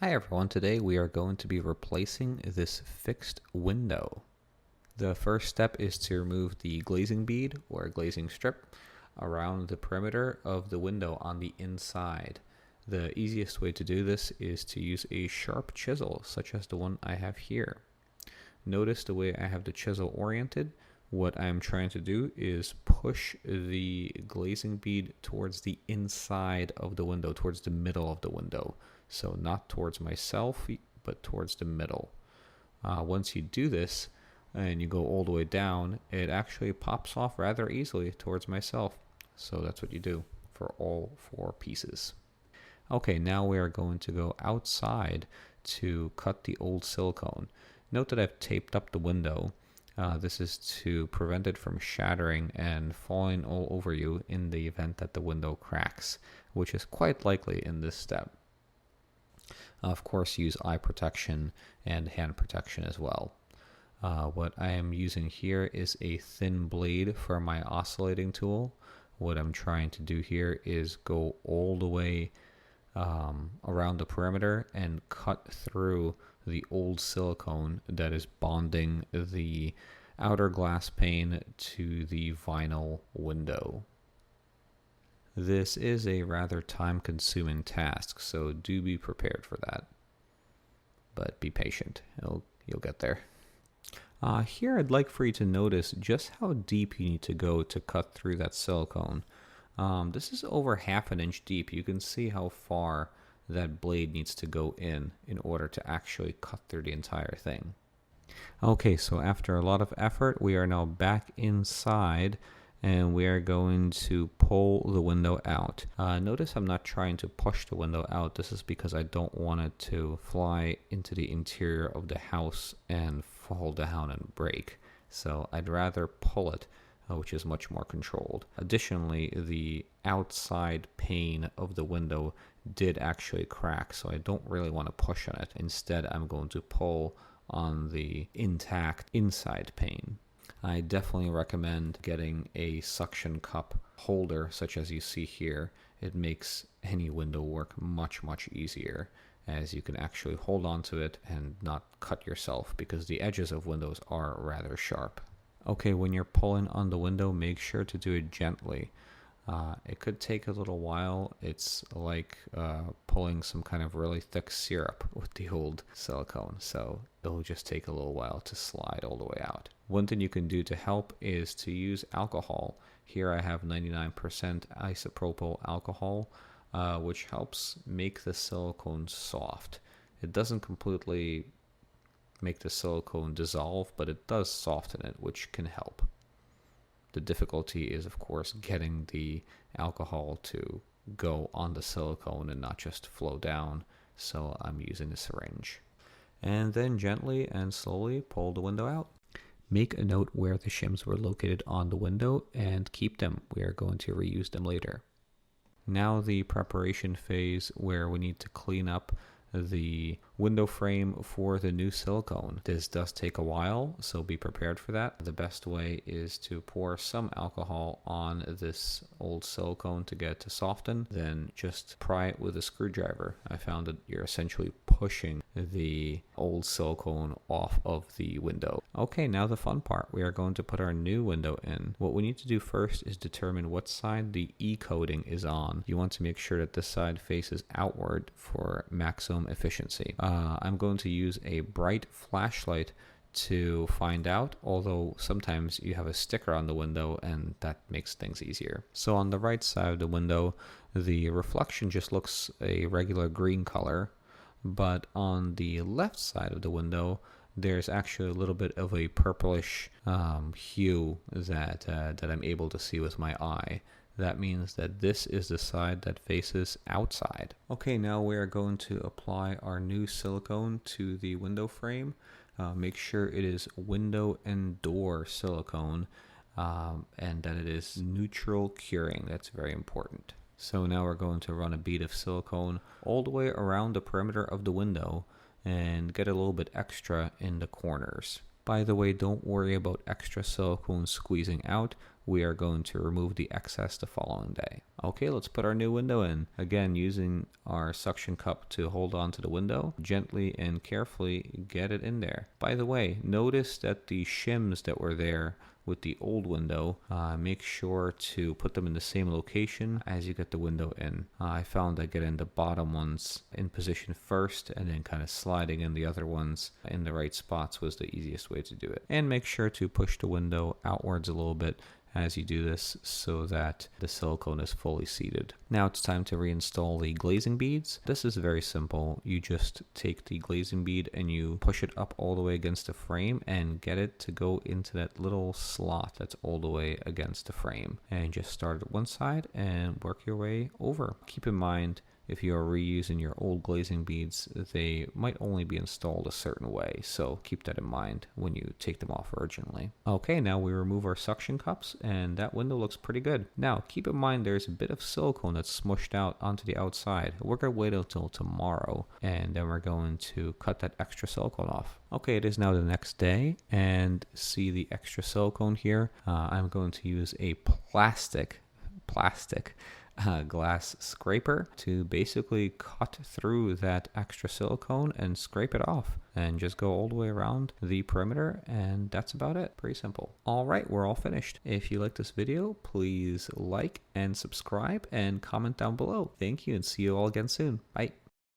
Hi everyone, today we are going to be replacing this fixed window. The first step is to remove the glazing bead or glazing strip around the perimeter of the window on the inside. The easiest way to do this is to use a sharp chisel such as the one I have here. Notice the way I have the chisel oriented. What I'm trying to do is push the glazing bead towards the inside of the window, towards the middle of the window. So not towards myself, but towards the middle. Once you do this and you go all the way down, it actually pops off rather easily towards myself. So that's what you do for all four pieces. Okay, now we are going to go outside to cut the old silicone. Note that I've taped up the window. This is to prevent it from shattering and falling all over you in the event that the window cracks, which is quite likely in this step. Of course, use eye protection and hand protection as well. What I am using here is a thin blade for my oscillating tool. What I'm trying to do here is go all the way around the perimeter and cut through the old silicone that is bonding the outer glass pane to the vinyl window. This is a rather time-consuming task, so do be prepared for that. But be patient, you'll get there. Here I'd like for you to notice just how deep you need to go to cut through that silicone. This is over 1/2 inch deep. You can see how far that blade needs to go in order to actually cut through the entire thing. Okay, so after a lot of effort, we are now back inside and we are going to pull the window out. Notice I'm not trying to push the window out. This is because I don't want it to fly into the interior of the house and fall down and break. So I'd rather pull it, which is much more controlled. Additionally, the outside pane of the window did actually crack, so I don't really want to push on it. Instead, I'm going to pull on the intact inside pane. I definitely recommend getting a suction cup holder such as you see here. It makes any window work much easier, as you can actually hold on to it and not cut yourself because the edges of windows are rather sharp. Okay, when you're pulling on the window, make sure to do it gently. It could take a little while. It's like pulling some kind of really thick syrup with the old silicone, so it'll just take a little while to slide all the way out. One thing you can do to help is to use alcohol. Here I have 99% isopropyl alcohol, which helps make the silicone soft. It doesn't completely make the silicone dissolve, but it does soften it, which can help. The difficulty is, of course, getting the alcohol to go on the silicone and not just flow down, so I'm using a syringe. And then gently and slowly pull the window out. Make a note where the shims were located on the window and keep them. We are going to reuse them later. Now the preparation phase where we need to clean up the window frame for the new silicone. This does take a while, so be prepared for that. The best way is to pour some alcohol on this old silicone to get it to soften, then just pry it with a screwdriver. I found that you're essentially pushing the old silicone off of the window. Okay, now the fun part. We are going to put our new window in. What we need to do first is determine what side the E-coating is on. You want to make sure that this side faces outward for maximum efficiency. I'm going to use a bright flashlight to find out, although sometimes you have a sticker on the window and that makes things easier. So on the right side of the window, the reflection just looks a regular green color, but on the left side of the window, there's actually a little bit of a purplish hue that I'm able to see with my eye. That means that this is the side that faces outside. Okay, now we are going to apply our new silicone to the window frame. Make sure it is window and door silicone and that it is neutral curing. That's very important. So now we're going to run a bead of silicone all the way around the perimeter of the window and get a little bit extra in the corners. By the way, don't worry about extra silicone squeezing out. we are going to remove the excess the following day. Okay, let's put our new window in. Again, using our suction cup to hold on to the window, gently and carefully get it in there. By the way, notice that the shims that were there with the old window, make sure to put them in the same location as you get the window in. I found that getting the bottom ones in position first and then kind of sliding in the other ones in the right spots was the easiest way to do it. And make sure to push the window outwards a little bit as you do this so that the silicone is fully seated. Now it's time to reinstall the glazing beads. This is very simple. You just take the glazing bead and you push it up all the way against the frame and get it to go into that little slot that's all the way against the frame. And just start at one side and work your way over. Keep in mind, if you are reusing your old glazing beads, they might only be installed a certain way, so keep that in mind when you take them off originally. Okay, now we remove our suction cups, and that window looks pretty good. Now, keep in mind there's a bit of silicone that's smushed out onto the outside. We're going to wait until tomorrow, and then we're going to cut that extra silicone off. Okay, it is now the next day, and see the extra silicone here. I'm going to use a plastic glass scraper to basically cut through that extra silicone and scrape it off, and just go all the way around the perimeter, and that's about it. Pretty simple. All right, we're all finished. If you like this video, please like and subscribe and comment down below. Thank you, and see you all again soon. Bye.